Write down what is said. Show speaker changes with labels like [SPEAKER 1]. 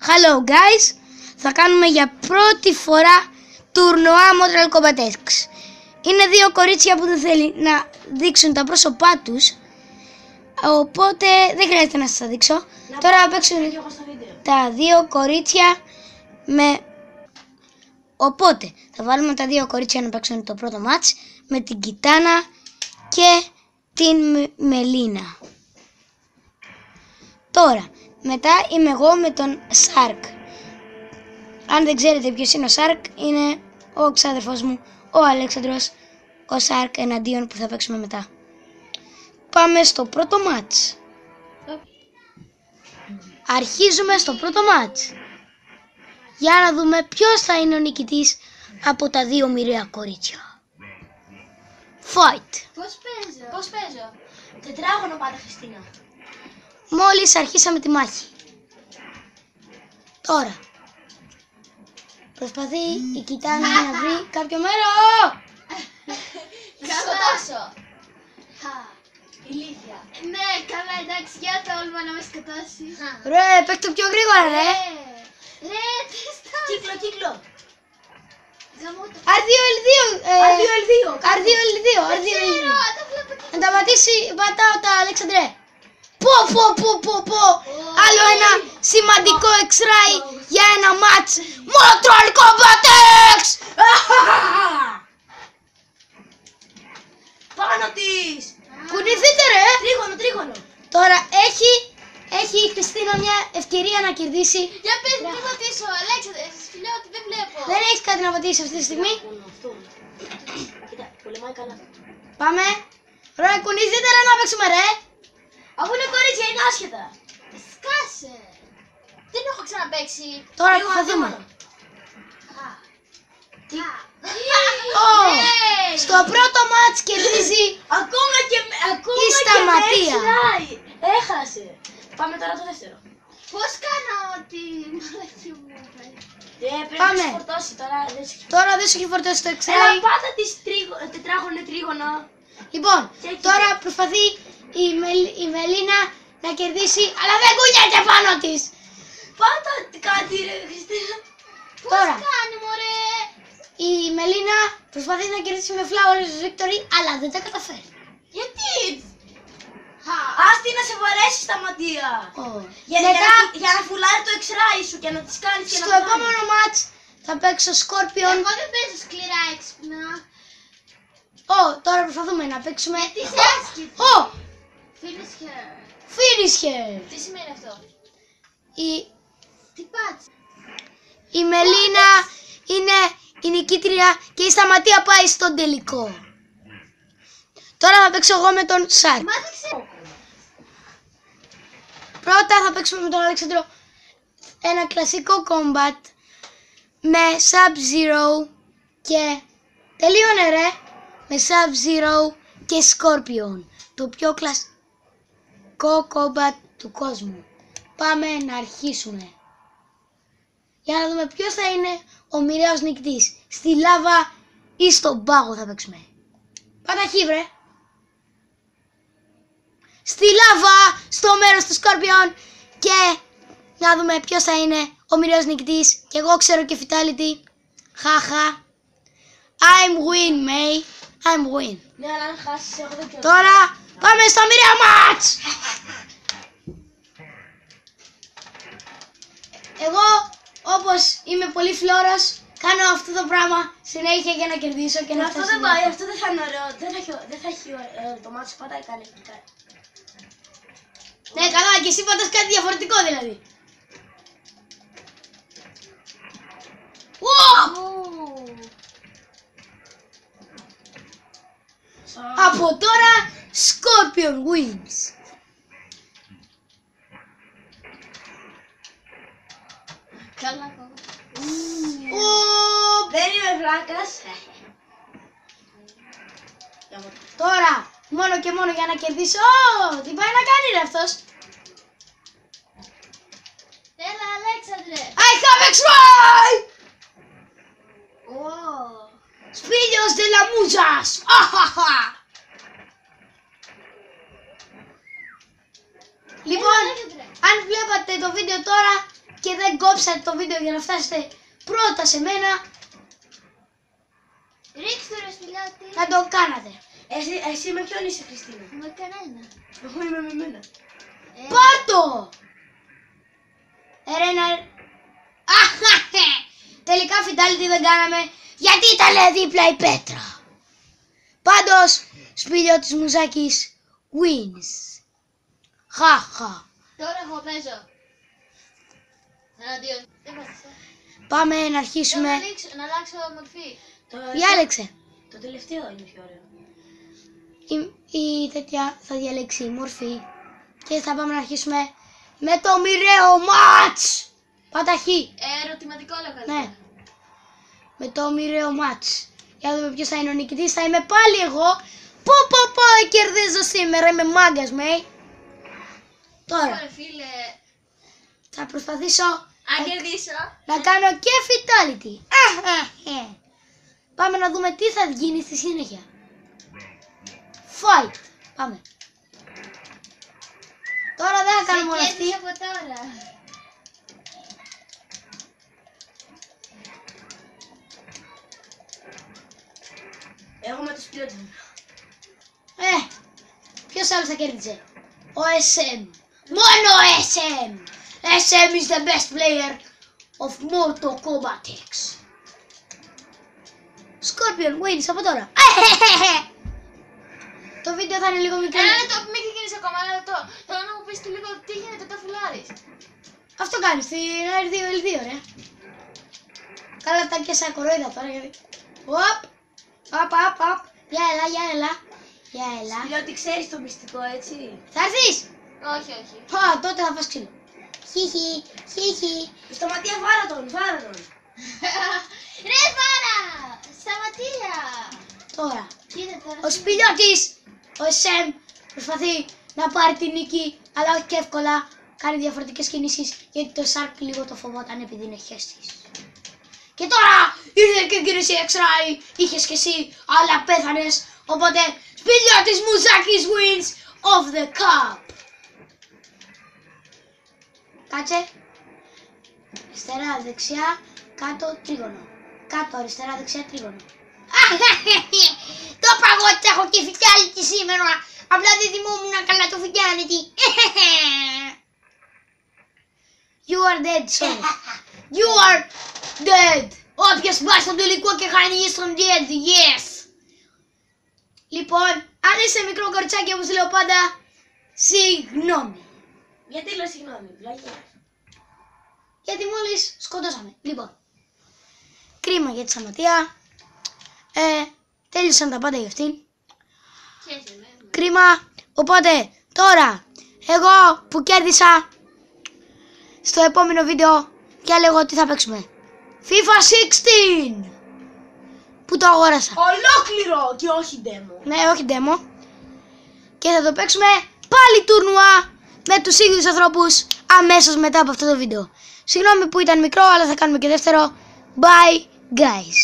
[SPEAKER 1] Hello guys, θα κάνουμε για πρώτη φορά τουρνουά Mortal Kombat X. Είναι δύο κορίτσια που δεν θέλει να δείξουν τα πρόσωπά τους, οπότε δεν χρειάζεται να σας τα δείξω. Τώρα θα παίξουν τα δύο κορίτσια Οπότε θα βάλουμε τα δύο κορίτσια να παίξουν το πρώτο μάτς με την Κιτάνα και την Μελίνα. Τώρα, μετά είμαι εγώ με τον Σάρκ. Αν δεν ξέρετε ποιος είναι ο Σάρκ, είναι ο ξάδερφός μου, ο Αλέξανδρος, ο Σάρκ εναντίον που θα παίξουμε μετά. Πάμε στο πρώτο μάτς. Αρχίζουμε στο πρώτο μάτς. Για να δούμε ποιος θα είναι ο νικητής από τα δύο μοιραία κορίτσια. Fight!
[SPEAKER 2] Πώς παίζω? Τετράγωνο πάντα, Χριστίνα.
[SPEAKER 1] Μόλις αρχίσαμε τη μάχη. Τώρα προσπαθεί η Κιτάνα να βρει κάποιο μέρο.
[SPEAKER 2] Θα σκοτώσω. Ηλίθεια. Ναι, καλά, εντάξει, για τόλμα να με σκοτώσει.
[SPEAKER 1] Ρε, παίξ' το πιο γρήγορα, ρε.
[SPEAKER 2] Ρε, τι στάζει. Κύκλο.
[SPEAKER 1] R2L2. R2L2. Να τα πατάω τα Αλέξανδρε. Πω. Άλλο ένα σημαντικό εξτράι για ένα μάτς Mortal Kombat X.
[SPEAKER 2] Πάνω της.
[SPEAKER 1] Κουνηθείτε, ρε.
[SPEAKER 2] Τρίγωνο.
[SPEAKER 1] Τώρα έχει η Χριστίνα μια ευκαιρία να κερδίσει.
[SPEAKER 2] Για πες μου τι πατήσω, Αλέξανδρε, σας λέω ότι δεν βλέπω.
[SPEAKER 1] Δεν έχεις κάτι να πατήσεις αυτή τη στιγμή.
[SPEAKER 2] Κοίτα, πολεμάει καλά.
[SPEAKER 1] Πάμε. Ρε, κουνηθείτε, ρε, να παίξουμε, ρε.
[SPEAKER 2] Αφού είναι κορίτσια, είναι άσχετα. Σκάσε. Δεν έχω ξαναπαίξει.
[SPEAKER 1] Τώρα θα δούμε. Στο πρώτο μάτς κερδίζει
[SPEAKER 2] Ακόμα
[SPEAKER 1] η Σταματία.
[SPEAKER 2] Έχασε. Πάμε τώρα το δεύτερο. Πώς κάνω ότι μαλακή μου πρέπει
[SPEAKER 1] Πάμε.
[SPEAKER 2] να φορτώσει τώρα.
[SPEAKER 1] Τώρα δεν σου έχει φορτώσει το
[SPEAKER 2] Έλα
[SPEAKER 1] εξτράι.
[SPEAKER 2] πάτα της τετράγωνο.
[SPEAKER 1] Λοιπόν, τώρα προσπαθεί η Μελίνα να κερδίσει, αλλά δεν κουνιέται πάνω της.
[SPEAKER 2] Πάτα κάτι ρε Χριστίνα.
[SPEAKER 1] Τώρα.
[SPEAKER 2] Πώς κάνει μωρέ.
[SPEAKER 1] Η Μελίνα προσπαθεί να κερδίσει με Flowers Victory, αλλά δεν τα καταφέρει.
[SPEAKER 2] Γιατί? Άστι να σε βαρέσει Σταματία. Για να φουλάρει το εξράι σου και να τις κάνεις και να
[SPEAKER 1] Στο επόμενο μάτς θα παίξω Scorpion.
[SPEAKER 2] Εγώ δεν παίζω σκληρά έξυπνα.
[SPEAKER 1] Τώρα προσπαθούμε να παίξουμε.
[SPEAKER 2] Τι σε άσκηση.
[SPEAKER 1] Finish her.
[SPEAKER 2] Τι σημαίνει αυτό? Τι πάτσε.
[SPEAKER 1] Η Μελίνα είναι η νικήτρια και η Σταματία πάει στον τελικό. Τώρα θα παίξω εγώ με τον Σάρκ.
[SPEAKER 2] Μα δεν ξέρω.
[SPEAKER 1] Πρώτα θα παίξουμε με τον Αλέξανδρο ένα κλασικό combat με Sub-Zero και τελείωνε ρε με Sub-Zero και Scorpion, το πιο κλασικό combat του κόσμου. Πάμε να αρχίσουμε. Για να δούμε ποιος θα είναι ο μοιραίος νικητής. Στη λάβα ή στον πάγο θα παίξουμε. Πάτα χ, βρε. Στη λάβα, στο μέρος του Scorpion. Και να δούμε ποιος θα είναι ο μοιραίος νικητής. Και εγώ ξέρω και Fatality. Χαχα. I'm win, May. I'm win.
[SPEAKER 2] Ναι, αλλά αν χάσεις εγώ δεν ξέρω.
[SPEAKER 1] Τώρα πάμε στο μοιραίο μάτς. Εγώ, όπως είμαι πολύ φλόρος, κάνω αυτό το πράγμα συνέχεια για να κερδίσω και να
[SPEAKER 2] Αυτό
[SPEAKER 1] φτάσω.
[SPEAKER 2] δεν πάει, αυτό δεν θα είναι ωραίο. Δεν θα έχει το μάτι σου πατάει κάνει.
[SPEAKER 1] Ναι, καλά, και εσύ πατάς κάτι διαφορετικό δηλαδή. Από τώρα, Scorpion wins.
[SPEAKER 2] Καλά.
[SPEAKER 1] Δεν
[SPEAKER 2] είμαι βλάκας.
[SPEAKER 1] Τώρα, μόνο και μόνο για να κερδίσω. Τι πάει να κάνει ρε αυτός.
[SPEAKER 2] Έλα Αλέξανδρε.
[SPEAKER 1] I have X-Ray! Σπίλιος de la Musas. Λοιπόν, αν βλέπατε το βίντεο τώρα, και δεν κόψατε το βίντεο για να φτάσετε πρώτα σε μένα,
[SPEAKER 2] Ρίξτε ρε σπηλιάτη.
[SPEAKER 1] να το κάνατε.
[SPEAKER 2] Εσύ με ποιον είσαι, Χριστίνα?
[SPEAKER 3] Με κανένα.
[SPEAKER 2] Εγώ είμαι με μένα.
[SPEAKER 1] Πάτο! Τελικά φιτάλιτι δεν κάναμε, γιατί ήταν δίπλα η πέτρα. Πάντως, Σπηλιώτης Μουζάκης wins. Χαχα.
[SPEAKER 3] Τώρα εγώ παίζω. Εναντίον. Δεν πάτησα.
[SPEAKER 1] Πάμε να
[SPEAKER 3] Θέλω
[SPEAKER 1] αρχίσουμε.
[SPEAKER 3] να αλλάξω μορφή.
[SPEAKER 1] Διάλεξε.
[SPEAKER 2] Το τελευταίο είναι πιο ωραίο.
[SPEAKER 1] Η τέτοια θα διαλέξει μορφή. Και θα πάμε να αρχίσουμε με το μοιραίο μάτς. Παταχή.
[SPEAKER 3] Ερωτηματικό λέω καλύτερα.
[SPEAKER 1] Ναι. Με το μοιραίο μάτς. Για να δούμε ποιος θα είναι ο νικητής. Θα είμαι πάλι εγώ. Πω, κερδίζω σήμερα. Είμαι μάγκας, μέι. Τώρα
[SPEAKER 3] Ωραία φίλε.
[SPEAKER 1] θα προσπαθήσω
[SPEAKER 3] Αν κερδίσω.
[SPEAKER 1] να κάνω και fatality. Πάμε να δούμε τι θα γίνει στη συνέχεια. Fight. Πάμε. Τώρα δεν θα κάνουμε όλα αυτή.
[SPEAKER 3] κέρδισα από τώρα.
[SPEAKER 2] Εγώ με το σπηλιώτη μου.
[SPEAKER 1] Ποιος άλλος θα κέρδισε? Ο SM. Μόνο ο SM. SM is the best player of Mortal Kombat X. Scorpion wins από τώρα. Το βίντεο θα είναι λίγο μικρό.
[SPEAKER 3] Ένα λεπτό, μην ξεκινήσει ακόμα. Ένα λεπτό. Θέλω να μου πεις του λίγο τι γίνεται όταν φουλάρεις.
[SPEAKER 1] Αυτό κάνεις στην R2L2, ρε. Καλά τα και σαν κορόιδα τώρα γιατί. Οπ. Για έλα.
[SPEAKER 2] Σπηλιώτη, ξέρεις το μυστικό, έτσι.
[SPEAKER 1] Θα έρθεις.
[SPEAKER 3] Όχι, όχι.
[SPEAKER 1] Τότε θα φας ξύλο. Χιχι.
[SPEAKER 2] Σταματία, βάρα τον.
[SPEAKER 3] Ρε Βάρα! Σταματία!
[SPEAKER 1] Τώρα.
[SPEAKER 3] Κοίτα τώρα.
[SPEAKER 1] Ο Σπηλιώτης, ο SM, προσπαθεί να πάρει την νίκη, αλλά όχι και εύκολα. Κάνει διαφορετικές κινήσεις, γιατί το Shark λίγο το φοβόταν επειδή είναι χέστης. Και τώρα ήρθε και ο κύριος EX-Ray, είχες και εσύ, αλλά πέθανες. Οπότε Σπηλιώτης Μουζάκης wins of the cup. Κάτσε. Αριστερά, δεξιά, κάτω, τρίγωνο. Κάτω, αριστερά, δεξιά, τρίγωνο. Το παγότσι, έχω και fatality σήμερα. Απλά δεν θυμόμουν καλά το fatality. You are dead, sorry. You are dead. Όποιος πάει στον τελικό και χάνει στον dead, yes. Λοιπόν, αν είσαι μικρό κοριτσάκι όπως λέω πάντα, συγγνώμη.
[SPEAKER 2] Γιατί λέω συγγνώμη, βλαγιά.
[SPEAKER 1] Γιατί μόλις σκοτώσαμε. Λοιπόν, κρίμα για τη Σαματεία. Τέλειωσαν τα πάντα για αυτήν. Κρίμα. Οπότε τώρα εγώ που κέρδισα, στο επόμενο βίντεο και λέγω τι θα παίξουμε. FIFA 16 που το αγόρασα.
[SPEAKER 2] Ολόκληρο και όχι demo.
[SPEAKER 1] Ναι, όχι demo. Και θα το παίξουμε πάλι τουρνουά με τους ίδιους ανθρώπους αμέσως μετά από αυτό το βίντεο. Συγγνώμη που ήταν μικρό, αλλά θα κάνουμε και δεύτερο. Bye guys.